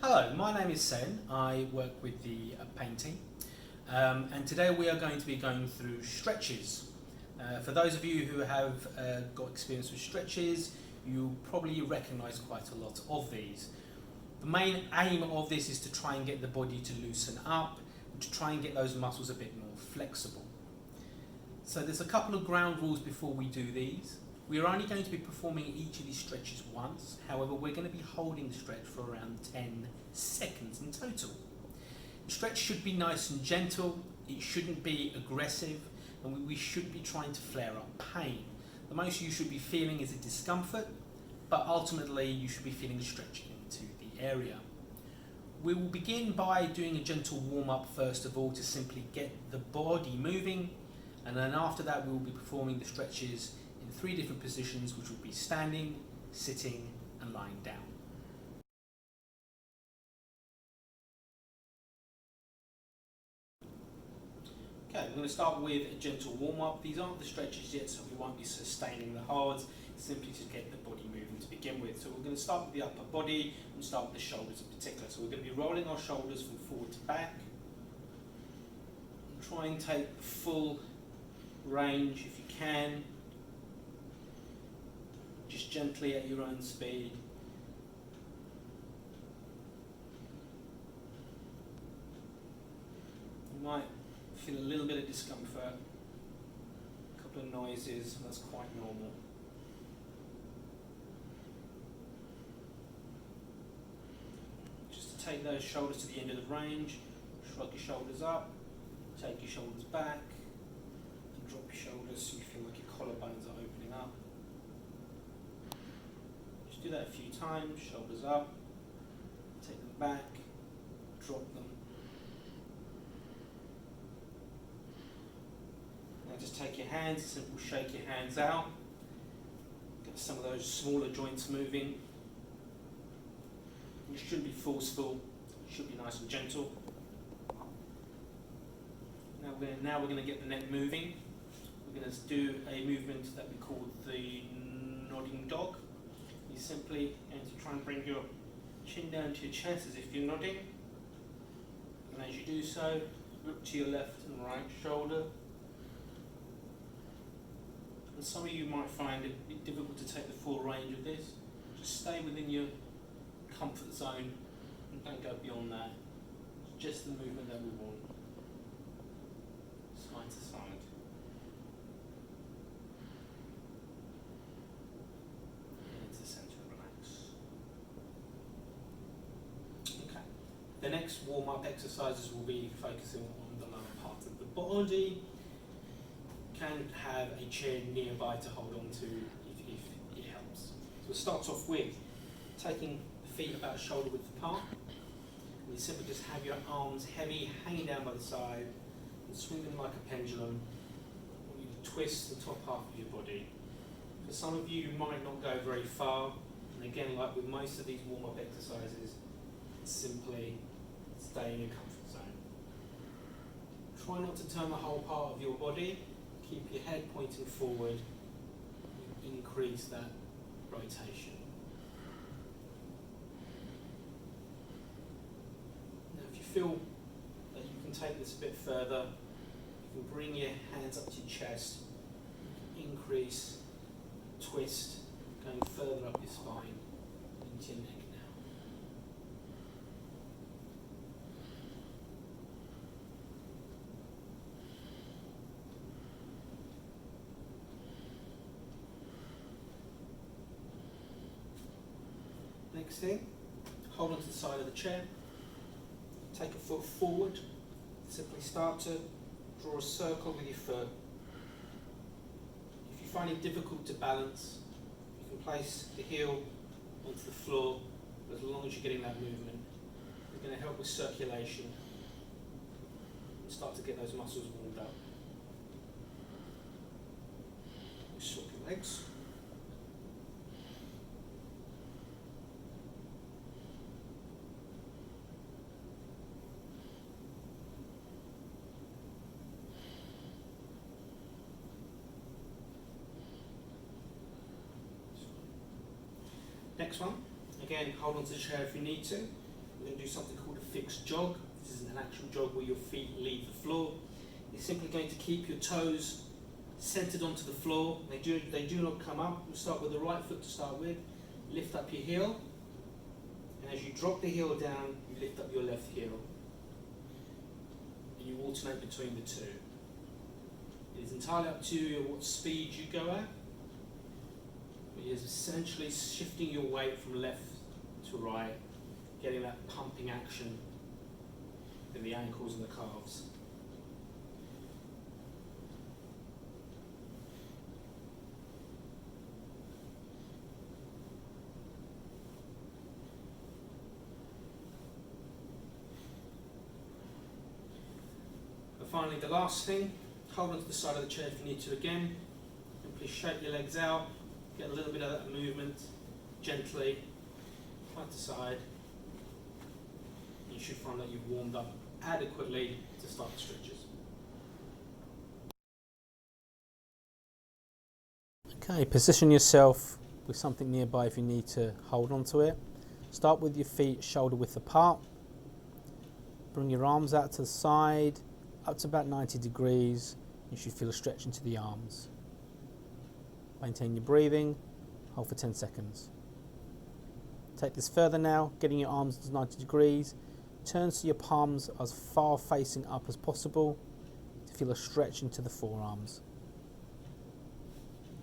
Hello, my name is Sen. I work with the painting, and today we are going to be going through stretches. For those of you who have got experience with stretches, you probably recognise quite a lot of these. The main aim of this is to try and get the body to loosen up, and to try and get those muscles a bit more flexible. So there's a couple of ground rules before we do these. We are only going to be performing each of these stretches once. However, we're going to be holding the stretch for around 10 seconds in total. The stretch should be nice and gentle, it shouldn't be aggressive, and we shouldn't be trying to flare up pain. The most you should be feeling is a discomfort, but ultimately you should be feeling a stretch into the area. We will begin by doing a gentle warm-up first of all to simply get the body moving, and then after that we will be performing the stretches in 3 different positions, which will be standing, sitting and lying down. Okay, we're going to start with a gentle warm-up. These aren't the stretches yet, so we won't be sustaining the holds, simply to get the body moving to begin with. So we're going to start with the upper body and start with the shoulders in particular. So we're going to be rolling our shoulders from forward to back. And try and take the full range if you can. Just gently at your own speed. You might feel a little bit of discomfort, a couple of noises, and that's quite normal. Just to take those shoulders to the end of the range, shrug your shoulders up, take your shoulders back, and drop your shoulders so you feel like your collarbones are opening up. Just do that a few times, shoulders up, take them back, drop them. Now just take your hands, simple shake your hands out, get some of those smaller joints moving. You shouldn't be forceful, you should be nice and gentle. Now we're going to get the neck moving. We're going to do a movement that we call the nodding dog. You're simply going to try and bring your chin down to your chest as if you're nodding. And as you do so, look to your left and right shoulder. And some of you might find it a bit difficult to take the full range of this. Just stay within your comfort zone and don't go beyond that. It's just the movement that we want. Side to side. And into the centre, relax. Okay. The next warm-up exercises will be focusing on the lower part of the body. Can have a chair nearby to hold on to if it helps. So it starts off with taking the feet about shoulder width apart. And you simply just have your arms heavy, hanging down by the side, and swing them like a pendulum. You twist the top half of your body. For some of you, you might not go very far. And again, like with most of these warm-up exercises, it's simply stay in your comfort zone. Try not to turn the whole part of your body. Keep your head pointing forward, increase that rotation. Now if you feel that you can take this a bit further, you can bring your hands up to your chest, increase, twist, going further up your spine into your neck now. Next thing, hold onto the side of the chair, take a foot forward, simply start to draw a circle with your foot. If you find it difficult to balance, you can place the heel onto the floor, as long as you're getting that movement. It's going to help with circulation and start to get those muscles warmed up. Swap your legs. Next one, again, hold on to the chair if you need to. we're going to do something called a fixed jog. This is an actual jog where your feet leave the floor. You're simply going to keep your toes centered onto the floor. They do not come up. We'll start with the right foot to start with. Lift up your heel. And as you drop the heel down, you lift up your left heel. And you alternate between the two. It is entirely up to you at what speed you go at. But you're essentially shifting your weight from left to right, getting that pumping action in the ankles and the calves. Finally, the last thing, hold onto the side of the chair if you need to again, and please shake your legs out, get a little bit of that movement, gently, side to side. You should find that you've warmed up adequately to start the stretches. Okay, position yourself with something nearby if you need to hold onto it. Start with your feet shoulder width apart. Bring your arms out to the side, up to about 90 degrees. You should feel a stretch into the arms. Maintain your breathing, hold for 10 seconds. Take this further now, getting your arms to 90 degrees. Turn so your palms as far facing up as possible to feel a stretch into the forearms.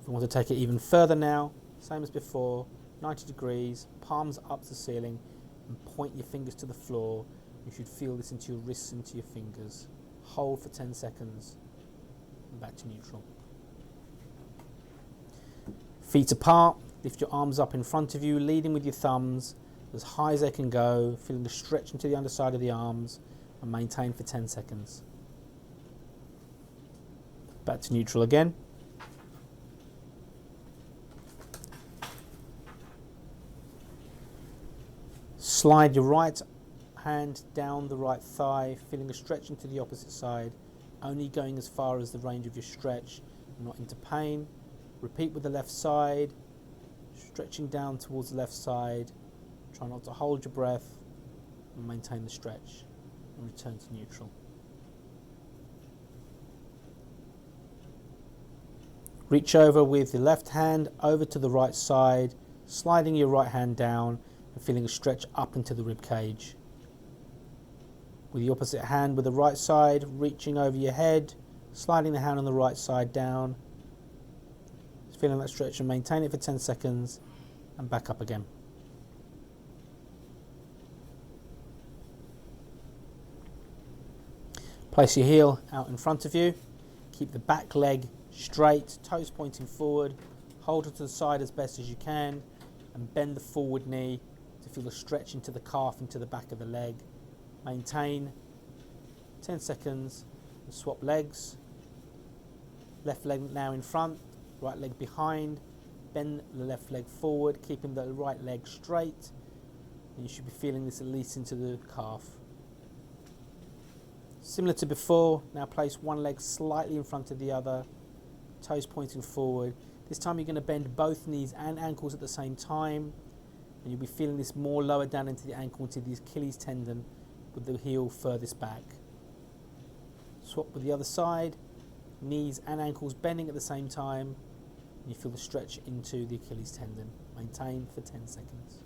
If you want to take it even further now, same as before, 90 degrees, palms up to the ceiling, and point your fingers to the floor. You should feel this into your wrists, into your fingers. Hold for 10 seconds and back to neutral. Feet apart, lift your arms up in front of you, leading with your thumbs as high as they can go, feeling the stretch into the underside of the arms, and maintain for 10 seconds. Back to neutral again. Slide your right hand down the right thigh, feeling a stretch into the opposite side, only going as far as the range of your stretch, not into pain. Repeat with the left side, stretching down towards the left side. Try not to hold your breath and maintain the stretch and return to neutral. Reach over with the left hand over to the right side, sliding your right hand down and feeling a stretch up into the rib cage. With the opposite hand with the right side, reaching over your head, sliding the hand on the right side down, feeling that stretch and maintain it for 10 seconds and back up again. Place your heel out in front of you, keep the back leg straight, toes pointing forward, hold it to the side as best as you can and bend the forward knee to feel a stretch into the calf, into the back of the leg. Maintain 10 seconds and swap legs. Left leg now in front, right leg behind. Bend the left leg forward, keeping the right leg straight. And you should be feeling this at least into the calf. Similar to before, now place one leg slightly in front of the other, toes pointing forward. This time you're going to bend both knees and ankles at the same time. And you'll be feeling this more lower down into the ankle, into the Achilles tendon, with the heel furthest back. Swap with the other side, knees and ankles bending at the same time, and you feel the stretch into the Achilles tendon. Maintain for 10 seconds.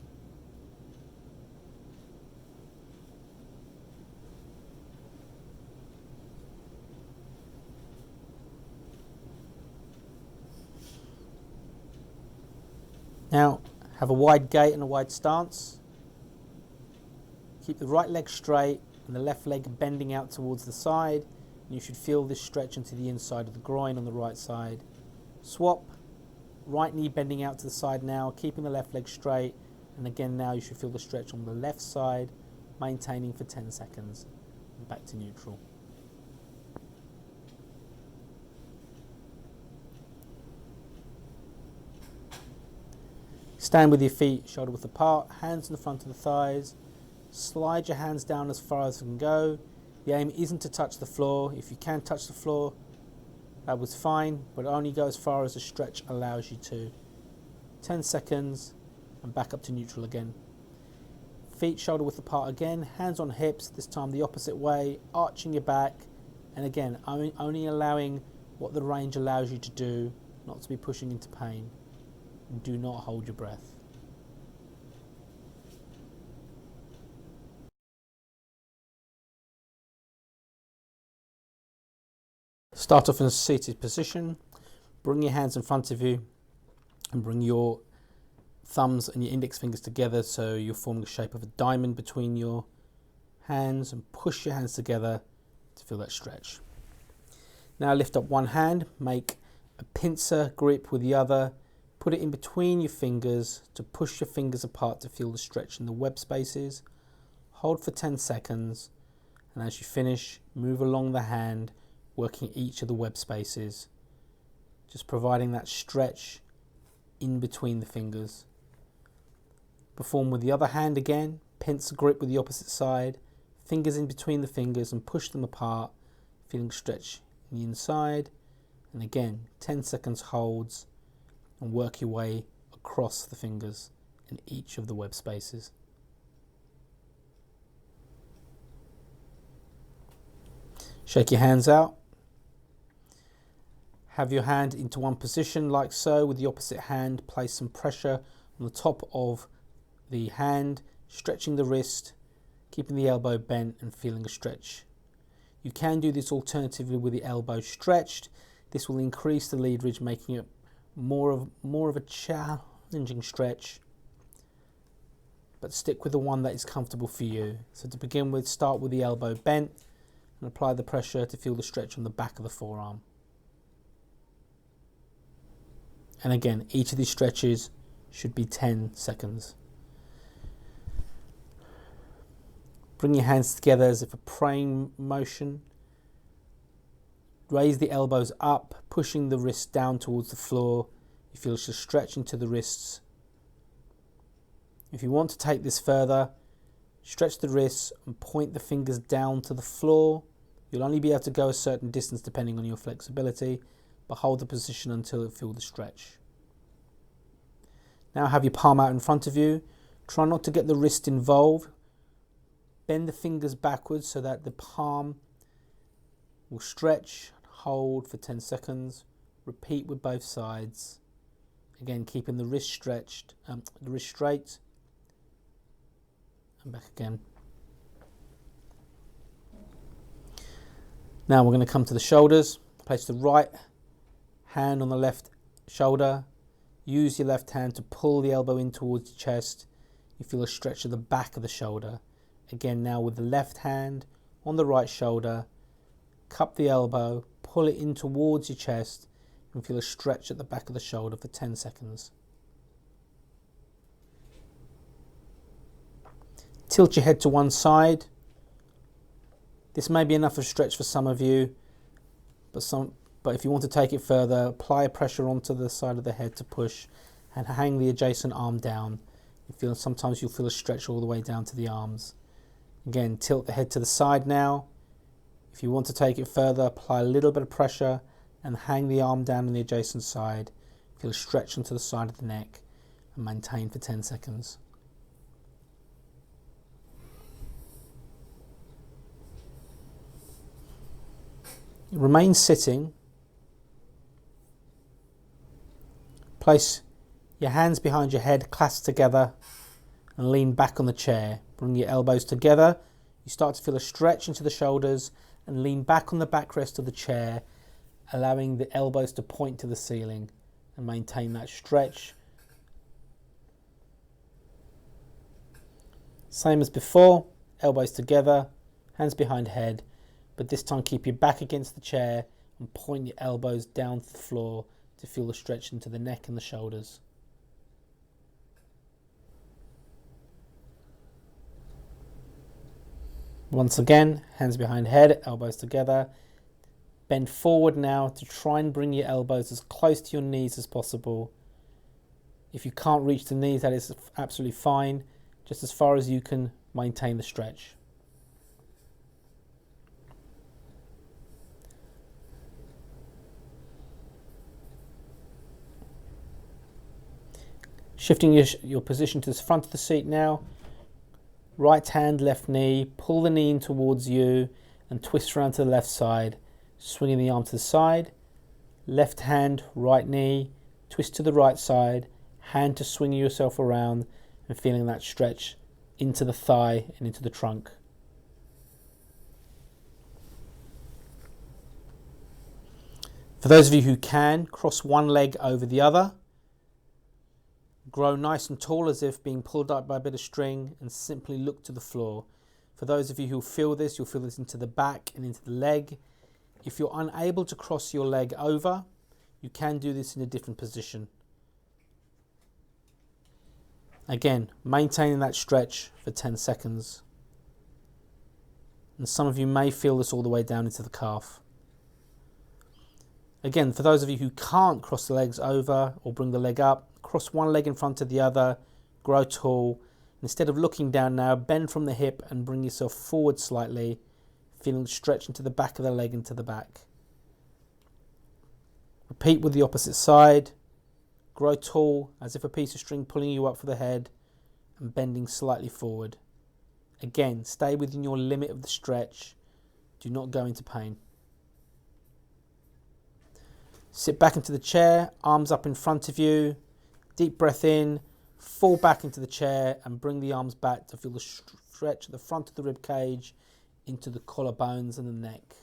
Now, have a wide gait and a wide stance. Keep the right leg straight and the left leg bending out towards the side. And you should feel this stretch into the inside of the groin on the right side. Swap, right knee bending out to the side now, keeping the left leg straight. And again now you should feel the stretch on the left side, maintaining for 10 seconds. And back to neutral. Stand with your feet shoulder width apart, hands in the front of the thighs. Slide your hands down as far as you can go. The aim isn't to touch the floor. If you can touch the floor, that was fine, but only go as far as the stretch allows you to. 10 seconds and back up to neutral again. feet shoulder width apart again, hands on hips, this time the opposite way, arching your back, and again, only allowing what the range allows you to do, not to be pushing into pain. And do not hold your breath. Start off in a seated position, bring your hands in front of you and bring your thumbs and your index fingers together so you're forming the shape of a diamond between your hands, and push your hands together to feel that stretch. Now lift up one hand, make a pincer grip with the other, put it in between your fingers to push your fingers apart to feel the stretch in the web spaces. Hold for 10 seconds, and as you finish, move along the hand, working each of the web spaces, just providing that stretch in between the fingers. Perform with the other hand again, pincer grip with the opposite side, fingers in between the fingers and push them apart, feeling stretch in the inside, and again 10 seconds holds and work your way across the fingers in each of the web spaces. Shake your hands out. Have your hand into one position like so. With the opposite hand, place some pressure on the top of the hand, stretching the wrist, keeping the elbow bent and feeling a stretch. You can do this alternatively with the elbow stretched. This will increase the lead ridge, making it more of a challenging stretch, but stick with the one that is comfortable for you. So to begin with, start with the elbow bent and apply the pressure to feel the stretch on the back of the forearm. And again, each of these stretches should be 10 seconds. Bring your hands together as if a praying motion. Raise the elbows up, pushing the wrists down towards the floor. You feel just stretch into the wrists. If you want to take this further, stretch the wrists and point the fingers down to the floor. You'll only be able to go a certain distance depending on your flexibility, but hold the position until you feel the stretch. Now have your palm out in front of you. Try not to get the wrist involved. Bend the fingers backwards so that the palm will stretch. Hold for 10 seconds. Repeat with both sides. Again, keeping the wrist stretched, the wrist straight, and back again. Now we're going to come to the shoulders. Place the right hand on the left shoulder. Use your left hand to pull the elbow in towards the chest. You feel a stretch of the back of the shoulder. Again, now with the left hand on the right shoulder, cup the elbow, pull it in towards your chest, and feel a stretch at the back of the shoulder for 10 seconds. Tilt your head to one side. This may be enough of a stretch for some of you, but if you want to take it further, apply pressure onto the side of the head to push and hang the adjacent arm down. Sometimes you'll feel a stretch all the way down to the arms. Again, tilt the head to the side now. If you want to take it further, apply a little bit of pressure and hang the arm down on the adjacent side. Feel a stretch onto the side of the neck and maintain for 10 seconds. Remain sitting. Place your hands behind your head, clasped together, and lean back on the chair. Bring your elbows together. You start to feel a stretch into the shoulders and lean back on the backrest of the chair, allowing the elbows to point to the ceiling and maintain that stretch. Same as before, elbows together, hands behind head, but this time keep your back against the chair and point your elbows down to the floor to feel the stretch into the neck and the shoulders. Once again, hands behind head, elbows together. Bend forward now to try and bring your elbows as close to your knees as possible. If you can't reach the knees, that is absolutely fine. Just as far as you can maintain the stretch. Shifting your position to the front of the seat now. Right hand, left knee, pull the knee in towards you and twist around to the left side, swinging the arm to the side. Left hand, right knee, twist to the right side, hand to swing yourself around and feeling that stretch into the thigh and into the trunk. For those of you who can, cross one leg over the other. Grow nice and tall as if being pulled up by a bit of string and simply look to the floor. For those of you who feel this, you'll feel this into the back and into the leg. If you're unable to cross your leg over, you can do this in a different position. Again, maintaining that stretch for 10 seconds. And some of you may feel this all the way down into the calf. Again, for those of you who can't cross the legs over or bring the leg up, cross one leg in front of the other, grow tall. Instead of looking down now, bend from the hip and bring yourself forward slightly, feeling the stretch into the back of the leg into the back. Repeat with the opposite side. Grow tall as if a piece of string pulling you up for the head and bending slightly forward. Again, stay within your limit of the stretch. Do not go into pain. Sit back into the chair, arms up in front of you. Deep breath in, fall back into the chair and bring the arms back to feel the stretch at the front of the rib cage into the collarbones and the neck.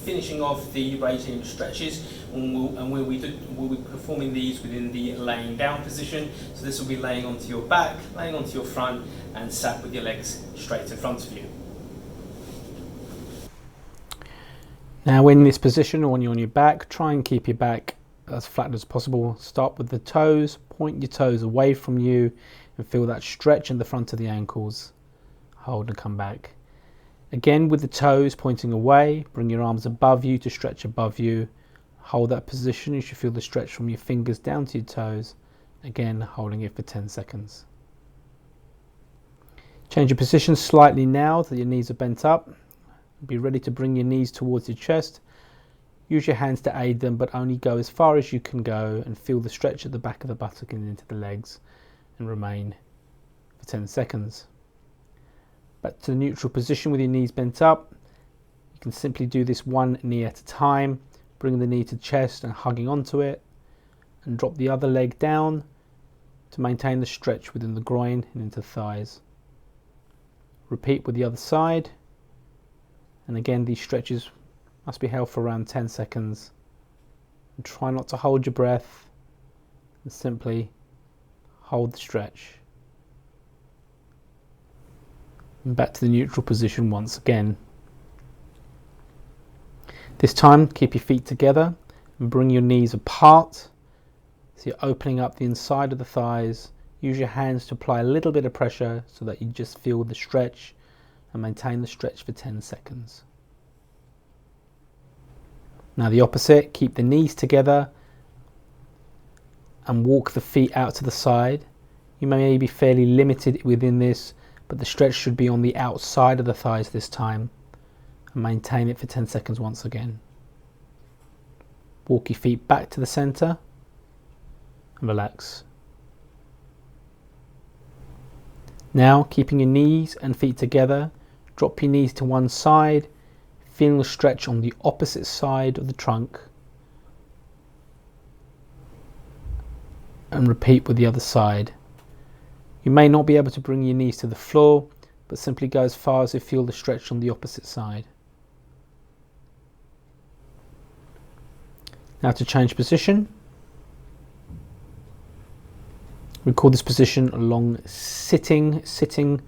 Finishing off the raising stretches, and we'll be performing these within the laying down position. So this will be laying onto your back, laying onto your front, and sat with your legs straight in front of you. Now in this position, or when you're on your back, try and keep your back as flat as possible. Start with the toes, point your toes away from you, and feel that stretch in the front of the ankles. Hold and come back. Again, with the toes pointing away, bring your arms above you to stretch above you. Hold that position. You should feel the stretch from your fingers down to your toes. Again, holding it for 10 seconds. Change your position slightly now that your knees are bent up. Be ready to bring your knees towards your chest. Use your hands to aid them, but only go as far as you can go and feel the stretch at the back of the buttock and into the legs, and remain for 10 seconds. Back to the neutral position with your knees bent up. You can simply do this one knee at a time, bring the knee to the chest and hugging onto it, and drop the other leg down to maintain the stretch within the groin and into the thighs. Repeat with the other side, and again these stretches must be held for around 10 seconds. And try not to hold your breath, and simply hold the stretch. And back to the neutral position once again. This time keep your feet together and bring your knees apart, so you're opening up the inside of the thighs. Use your hands to apply a little bit of pressure so that you just feel the stretch, and maintain the stretch for 10 seconds. Now the opposite, keep the knees together and walk the feet out to the side. You may be fairly limited within this, but the stretch should be on the outside of the thighs this time, and maintain it for 10 seconds once again. Walk your feet back to the center and relax. Now, keeping your knees and feet together, drop your knees to one side, feeling the stretch on the opposite side of the trunk, and repeat with the other side. You may not be able to bring your knees to the floor, but simply go as far as you feel the stretch on the opposite side. Now to change position, we call this position along sitting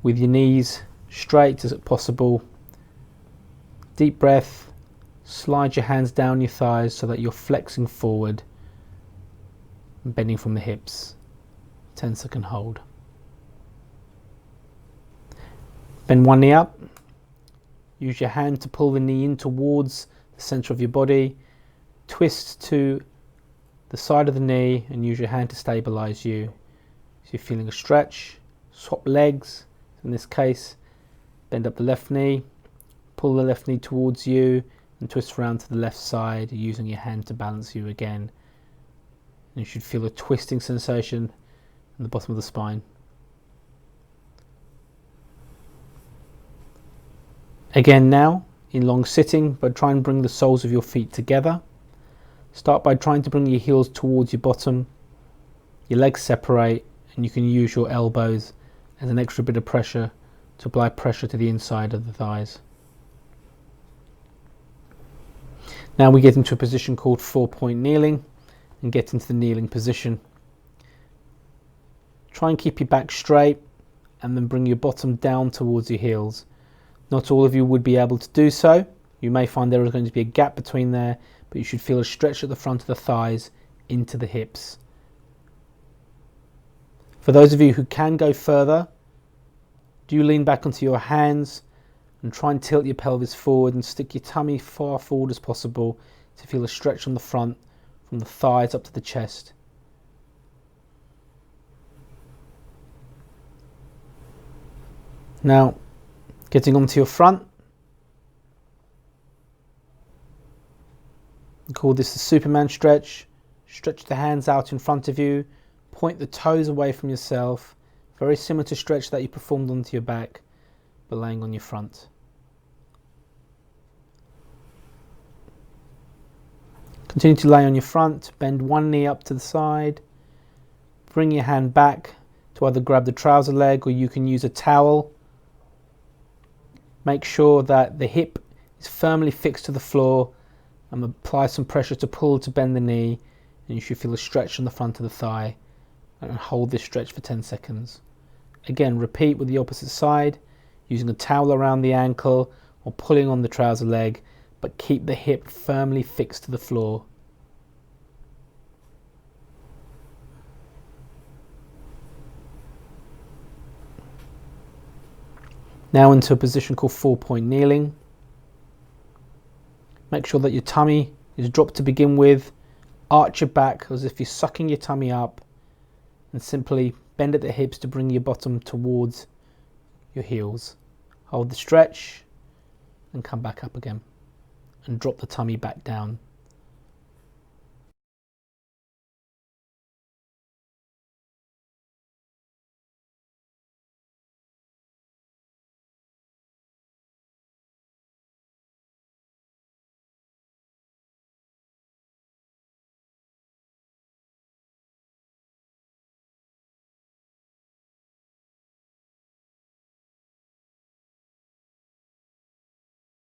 with your knees straight as possible. Deep breath, slide your hands down your thighs so that you're flexing forward and bending from the hips. 10-second hold. Bend one knee up. Use your hand to pull the knee in towards the center of your body. Twist to the side of the knee and use your hand to stabilize you. So you're feeling a stretch. Swap legs. In this case, bend up the left knee. pull the left knee towards you and twist around to the left side using your hand to balance you again. And you should feel a twisting sensation in the bottom of the spine. Again now, in long sitting, but try and bring the soles of your feet together. Start by trying to bring your heels towards your bottom. Your legs separate, and you can use your elbows as an extra bit of pressure to apply pressure to the inside of the thighs. Now we get into a position called 4-point kneeling and get into the kneeling position. Try and keep your back straight and then bring your bottom down towards your heels. Not all of you would be able to do so. You may find there is going to be a gap between there, but you should feel a stretch at the front of the thighs into the hips. For those of you who can go further, do lean back onto your hands and try and tilt your pelvis forward and stick your tummy far forward as possible to feel a stretch on the front from the thighs up to the chest. Now, getting onto your front, we call this the Superman stretch. Stretch the hands out in front of you, point the toes away from yourself, very similar to stretch that you performed onto your back, but laying on your front. Continue to lay on your front, bend one knee up to the side, bring your hand back to either grab the trouser leg or you can use a towel. Make sure that the hip is firmly fixed to the floor and apply some pressure to pull to bend the knee, and you should feel a stretch on the front of the thigh, and hold this stretch for 10 seconds. Again, repeat with the opposite side, using a towel around the ankle or pulling on the trouser leg, but keep the hip firmly fixed to the floor. Now into a position called 4-point kneeling. Make sure that your tummy is dropped to begin with. Arch your back as if you're sucking your tummy up, and simply bend at the hips to bring your bottom towards your heels. Hold the stretch and come back up again and drop the tummy back down.